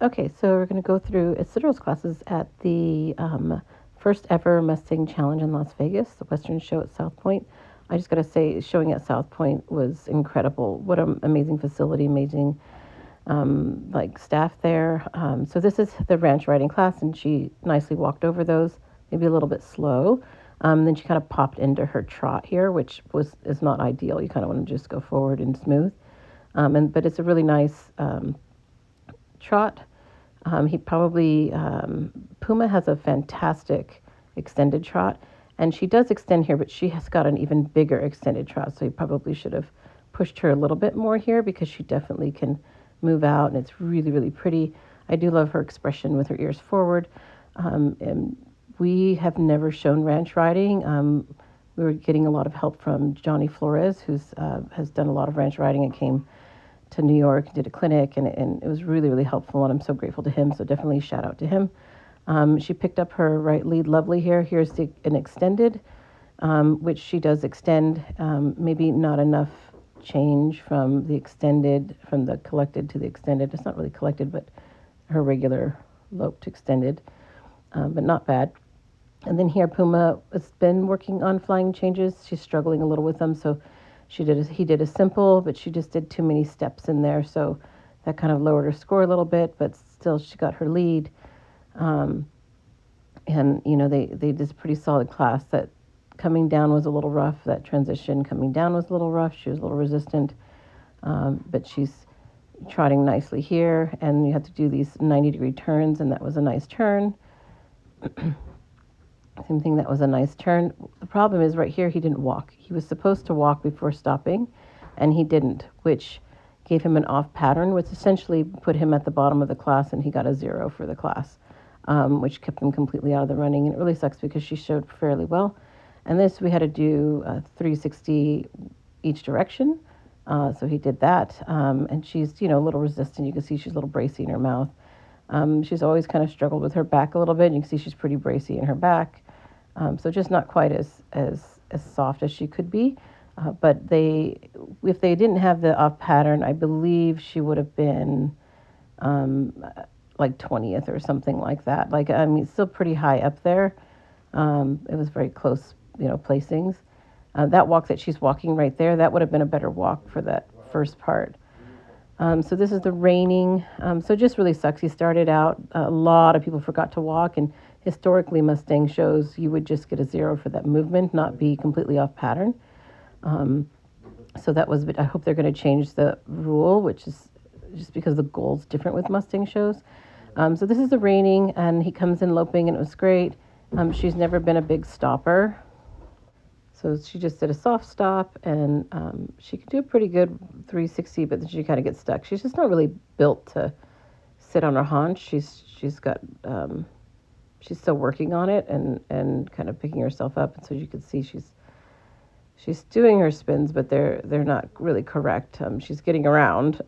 Okay, so we're going to go through Isidore's classes at the first ever Mustang Challenge in Las Vegas, the Western show at South Point. I just got to say, showing at South Point was incredible. What an amazing facility, amazing like staff there. So this is the ranch riding class, and she nicely walked over those, maybe a little bit slow. Then she kind of popped into her trot here, which is not ideal. You kind of want to just go forward and smooth. But it's a really nice trot. He probably Puma has a fantastic extended trot, and she does extend here, but she has got an even bigger extended trot. So he probably should have pushed her a little bit more here because she definitely can move out, and it's really really pretty. I do love her expression with her ears forward, and we have never shown ranch riding. We were getting a lot of help from Johnny Flores, who's has done a lot of ranch riding and came to New York, did a clinic, and it was really, really helpful, and I'm so grateful to him. So definitely shout out to him. She picked up her right lead lovely here. Here's an extended, which she does extend, maybe not enough change from the extended, from the collected to the extended. It's not really collected, but her regular loped extended, but not bad. And then here, Puma has been working on flying changes. She's struggling a little with them, so he did a simple, but she just did too many steps in there, so that kind of lowered her score a little bit. But still, she got her lead, and they did a pretty solid class. That coming down was a little rough. That transition coming down was a little rough. She was a little resistant, but she's trotting nicely here. And you have to do these 90-degree turns, and that was a nice turn. Same thing, that was a nice turn. The problem is right here, he didn't walk. He was supposed to walk before stopping, and he didn't, which gave him an off pattern, which essentially put him at the bottom of the class, and he got a 0 for the class, which kept him completely out of the running. And it really sucks because she showed fairly well. And this, we had to do 360 each direction. So he did that. And she's, a little resistant. You can see she's a little bracy in her mouth. She's always kind of struggled with her back a little bit. You can see she's pretty bracy in her back. So just not quite as soft as she could be. But if they didn't have the off pattern, I believe she would have been like 20th or something like that. Like, I mean, still pretty high up there. It was very close, placings. That walk that she's walking right there, that would have been a better walk for that first part. So this is the reining. So it just really sucks. He started out, a lot of people forgot to walk, and historically Mustang shows you would just get a 0 for that movement, not be completely off pattern. So that was, I hope they're going to change the rule, which is just because the goal's different with Mustang shows. So this is the reining, and he comes in loping, and it was great. She's never been a big stopper. So she just did a soft stop, and she could do a pretty good 360, but then she kind of gets stuck. She's just not really built to sit on her haunch. She's still working on it and kind of picking herself up. And so you can see she's doing her spins, but they're not really correct. She's getting around,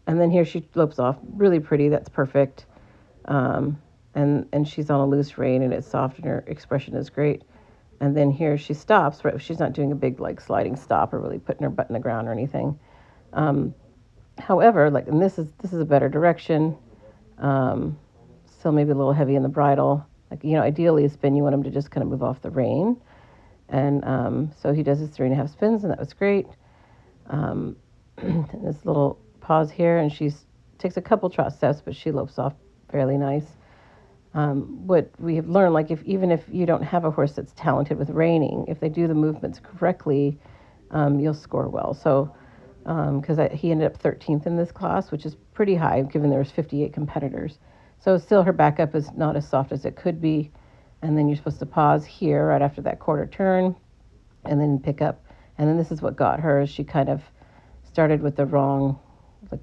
and then here she lopes off really pretty. That's perfect. And she's on a loose rein, and it's soft, and her expression is great. And then here she stops, right? She's not doing a big like sliding stop or really putting her butt in the ground or anything. However, and this is a better direction. Still maybe a little heavy in the bridle. Ideally a spin, you want him to just kind of move off the rein. And so he does his 3.5 spins, and that was great. This little pause here, and she takes a couple trot steps, but she lopes off fairly nice. What we have learned, even if you don't have a horse that's talented with reining, if they do the movements correctly, you'll score well. So, because he ended up 13th in this class, which is pretty high given there was 58 competitors. So still her backup is not as soft as it could be. And then you're supposed to pause here right after that quarter turn and then pick up. And then this is what got her. She kind of started with the wrong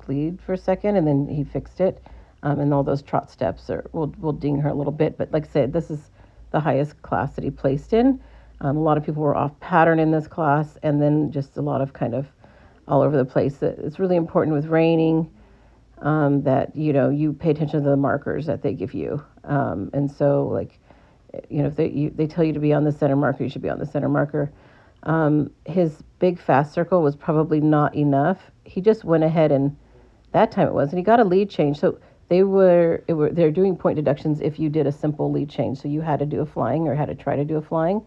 lead for a second, and then he fixed it. And all those trot steps will ding her a little bit. But like I said, this is the highest class that he placed in. A lot of people were off pattern in this class, and then just a lot of kind of all over the place. It's really important with reining that, you pay attention to the markers that they give you. And so, if they tell you to be on the center marker, you should be on the center marker. His big fast circle was probably not enough. He just went ahead, and that time it was, and he got a lead change. So they're doing point deductions if you did a simple lead change. So you had to do a flying or had to try to do a flying.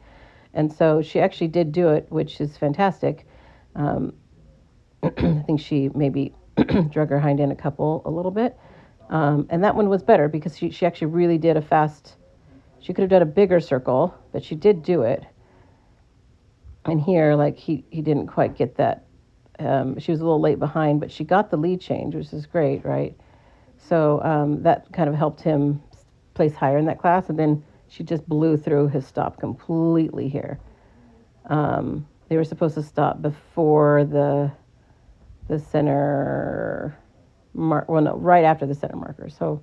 And so she actually did do it, which is fantastic. Um, I think she maybe drug her hind end a little bit. And that one was better because she actually really did a fast, she could have done a bigger circle, but she did do it. And here, like, he didn't quite get that. She was a little late behind, but she got the lead change, which is great, right? So that kind of helped him place higher in that class. And then she just blew through his stop completely here. They were supposed to stop before the center mark. Well, no, right after the center marker. So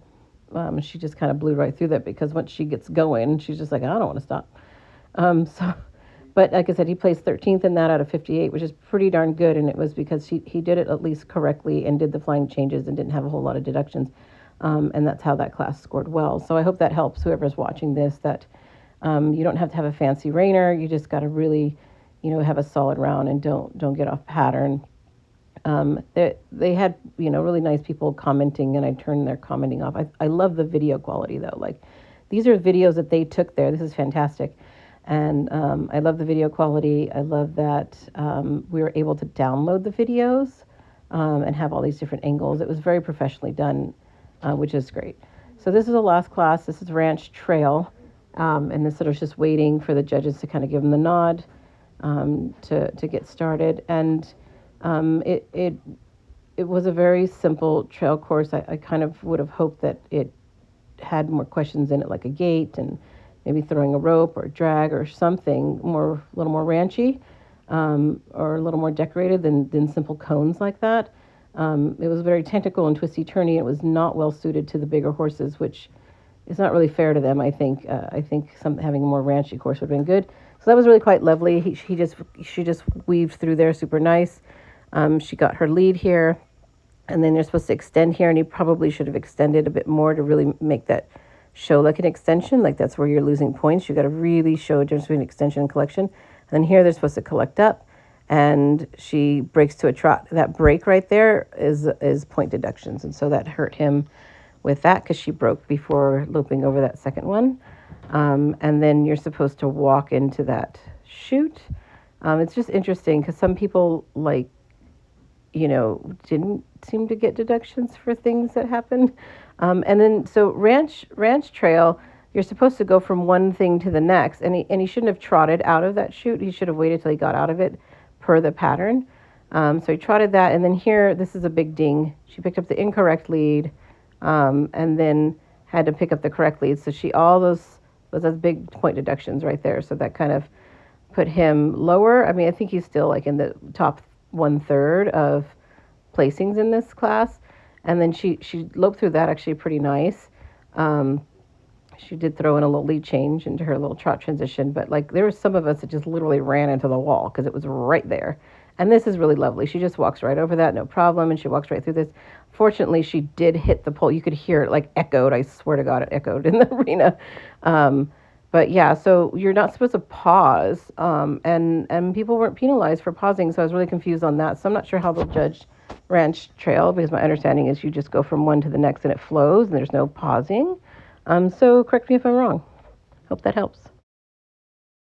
she just kind of blew right through that because once she gets going, she's just like, I don't want to stop. But like I said, he placed 13th in that out of 58, which is pretty darn good. And it was because he did it at least correctly and did the flying changes and didn't have a whole lot of deductions. And that's how that class scored well. So I hope that helps whoever's watching this, that you don't have to have a fancy reiner. You just got to really, have a solid round and don't get off pattern. They had, really nice people commenting, and I turned their commenting off. I love the video quality, though. Like, these are videos that they took there. This is fantastic. And I love the video quality. I love that we were able to download the videos and have all these different angles. It was very professionally done, which is great. So this is the last class. This is Ranch Trail. And this was just waiting for the judges to kind of give them the nod to get started. And it was a very simple trail course. I kind of would have hoped that it had more questions in it, like a gate and maybe throwing a rope or a drag or something a little more ranchy, or a little more decorated than simple cones like that. It was very technical and twisty turny. It was not well suited to the bigger horses, which is not really fair to them. I think having a more ranchy course would have been good. So that was really quite lovely. She just weaved through there super nice. She got her lead here, and then you're supposed to extend here, and you probably should have extended a bit more to really make that show like an extension. Like, that's where you're losing points. You got to really show a difference between extension and collection. And then here they're supposed to collect up, and she breaks to a trot. That break right there is point deductions, and so that hurt him with that because she broke before looping over that second one. And then you're supposed to walk into that chute. It's just interesting because some people didn't seem to get deductions for things that happened. And then, so ranch trail, you're supposed to go from one thing to the next, and he shouldn't have trotted out of that chute. He should have waited till he got out of it per the pattern. So he trotted that, and then here, this is a big ding. She picked up the incorrect lead, and then had to pick up the correct lead. So all those big point deductions right there. So that kind of put him lower. I mean, I think he's still like in the top 1/3 of placings in this class. And then she loped through that actually pretty nice. She did throw in a little lead change into her little trot transition, but like there were some of us that just literally ran into the wall because it was right there. And this is really lovely. She just walks right over that, no problem, and she walks right through this. Fortunately, she did hit the pole. You could hear it like echoed. I swear to God, it echoed in the arena. But yeah, so you're not supposed to pause, and people weren't penalized for pausing, so I was really confused on that. So I'm not sure how they'll judge Ranch Trail, because my understanding is you just go from one to the next and it flows and there's no pausing. So correct me if I'm wrong. Hope that helps.